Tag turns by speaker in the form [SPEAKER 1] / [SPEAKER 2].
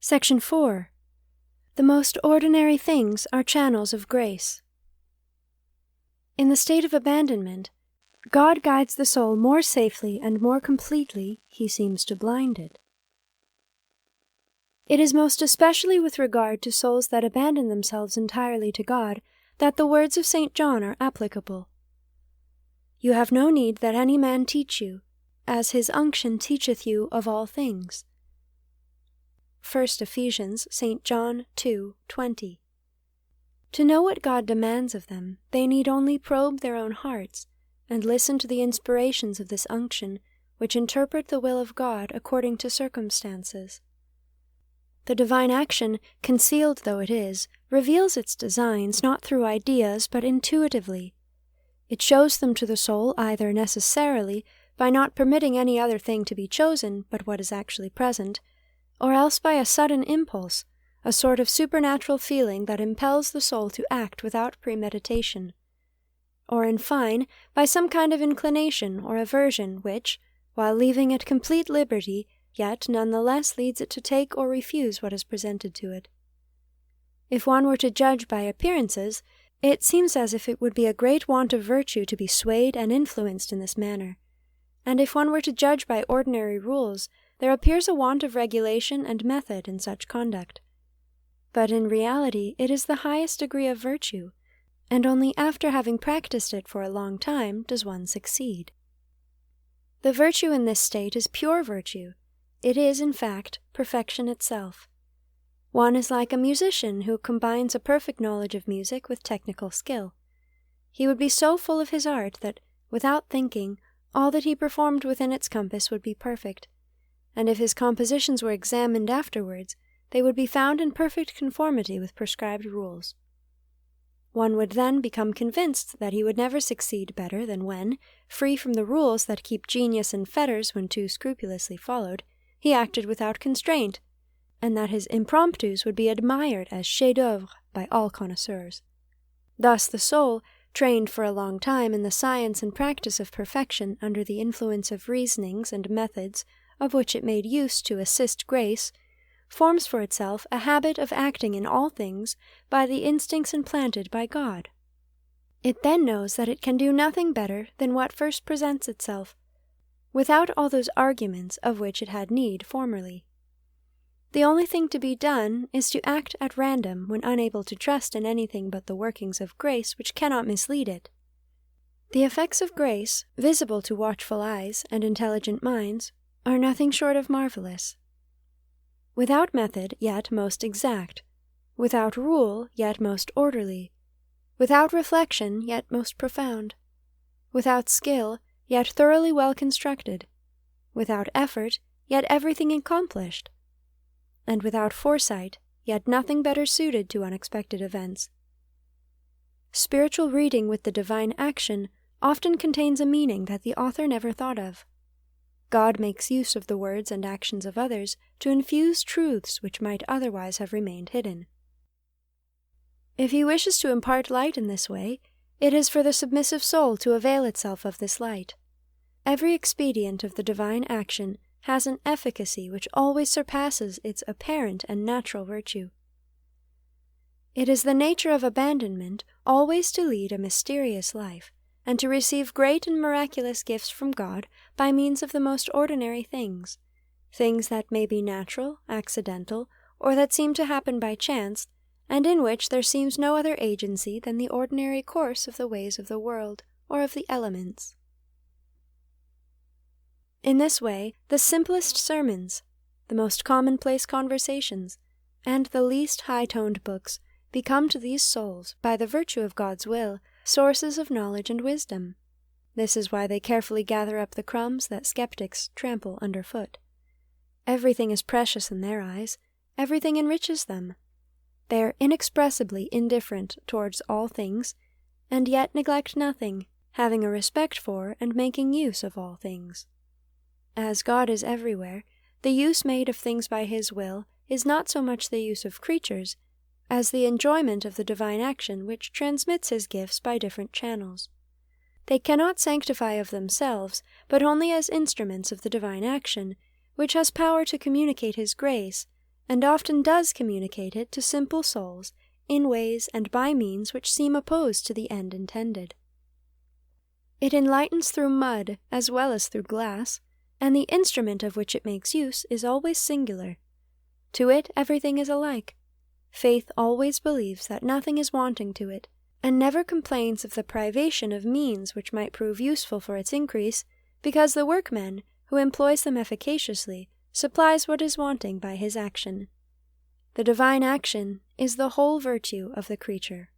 [SPEAKER 1] Section 4. The most ordinary things are channels of grace. In the state of abandonment, God guides the soul more safely and more completely, he seems to blind it. It is most especially with regard to souls that abandon themselves entirely to God that the words of St. John are applicable. You have no need that any man teach you, as his unction teacheth you of all things. 1 Ephesians, St. John 2:20. To know what God demands of them, they need only probe their own hearts, and listen to the inspirations of this unction, which interpret the will of God according to circumstances. The divine action, concealed though it is, reveals its designs not through ideas but intuitively. It shows them to the soul either necessarily, by not permitting any other thing to be chosen but what is actually present, or else by a sudden impulse, a sort of supernatural feeling that impels the soul to act without premeditation, or in fine, by some kind of inclination or aversion which, while leaving it complete liberty, yet none the less leads it to take or refuse what is presented to it. If one were to judge by appearances, it seems as if it would be a great want of virtue to be swayed and influenced in this manner, and if one were to judge by ordinary rules, there appears a want of regulation and method in such conduct. But in reality it is the highest degree of virtue, and only after having practiced it for a long time does one succeed. The virtue in this state is pure virtue. It is, in fact, perfection itself. One is like a musician who combines a perfect knowledge of music with technical skill. He would be so full of his art that, without thinking, all that he performed within its compass would be perfect, and if his compositions were examined afterwards, they would be found in perfect conformity with prescribed rules. One would then become convinced that he would never succeed better than when, free from the rules that keep genius in fetters when too scrupulously followed, he acted without constraint, and that his impromptus would be admired as chefs-d'œuvre by all connoisseurs. Thus the soul, trained for a long time in the science and practice of perfection under the influence of reasonings and methods of which it made use to assist grace, forms for itself a habit of acting in all things by the instincts implanted by God. It then knows that it can do nothing better than what first presents itself, without all those arguments of which it had need formerly. The only thing to be done is to act at random when unable to trust in anything but the workings of grace which cannot mislead it. The effects of grace, visible to watchful eyes and intelligent minds, are nothing short of marvelous. Without method, yet most exact; without rule, yet most orderly; without reflection, yet most profound; without skill, yet thoroughly well constructed; without effort, yet everything accomplished; and without foresight, yet nothing better suited to unexpected events. Spiritual reading with the divine action often contains a meaning that the author never thought of. God makes use of the words and actions of others to infuse truths which might otherwise have remained hidden. If he wishes to impart light in this way, it is for the submissive soul to avail itself of this light. Every expedient of the divine action has an efficacy which always surpasses its apparent and natural virtue. It is the nature of abandonment always to lead a mysterious life, and to receive great and miraculous gifts from God by means of the most ordinary things, things that may be natural, accidental, or that seem to happen by chance, and in which there seems no other agency than the ordinary course of the ways of the world or of the elements. In this way, the simplest sermons, the most commonplace conversations, and the least high-toned books become to these souls, by the virtue of God's will, sources of knowledge and wisdom. This is why they carefully gather up the crumbs that skeptics trample underfoot. Everything is precious in their eyes, everything enriches them. They are inexpressibly indifferent towards all things, and yet neglect nothing, having a respect for and making use of all things. As God is everywhere, the use made of things by his will is not so much the use of creatures, as the enjoyment of the divine action which transmits his gifts by different channels. They cannot sanctify of themselves, but only as instruments of the divine action, which has power to communicate his grace, and often does communicate it to simple souls in ways and by means which seem opposed to the end intended. It enlightens through mud as well as through glass, and the instrument of which it makes use is always singular. To it everything is alike. Faith always believes that nothing is wanting to it, and never complains of the privation of means which might prove useful for its increase, because the workman, who employs them efficaciously, supplies what is wanting by his action. The divine action is the whole virtue of the creature.